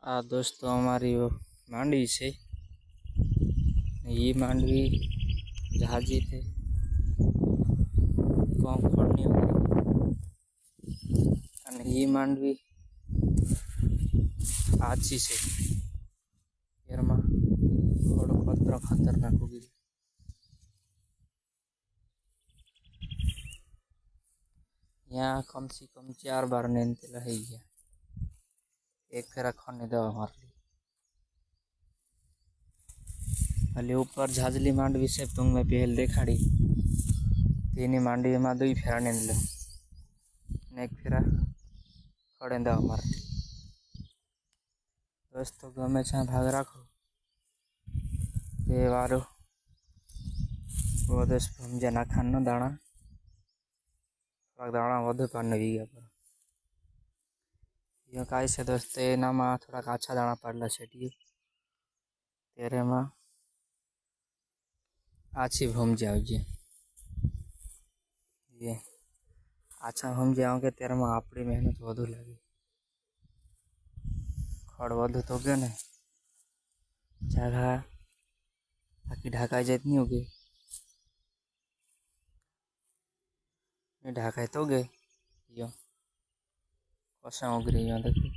आ दोस्तों हमारी वो मांडवी से ये मांडवी जहाजी थे कोंकणनी અને ये मांडवी आची से એરમાં થોડો ખતરો ખતરનાક ઉગી यहाँ कम से कम 4 बार नींद रही गया। एक फेरा खाने दवा मार ली भले ऊपर झाजली मांडवी से तुम में पहल देखाड़ी तेनी मांडवी में 2 फेरा नींद लो ने एक फेरा खड़े दवा मार ली। दोस्तों गमे छा भाग राखो ते वारो વધુ સમજ્યા નાખાનો દાણા થોડાક દાણા વધુ પાડને વીઘા પર એ કાંઈ છે દોસ્તો એનામાં થોડાક આછા દાણા પાડલા છેટીએ ત્યારે એમાં આછી ભમજી આવજે એ આછા ભમજી આવે ત્યારે આપણી મહેનત વધુ લાગે ખડ વધુ તો કે ને જાગા આખી ઢાકાઈ જાય નહીં ઉગે ढाकाय तो गए यो कसा उगरी देखो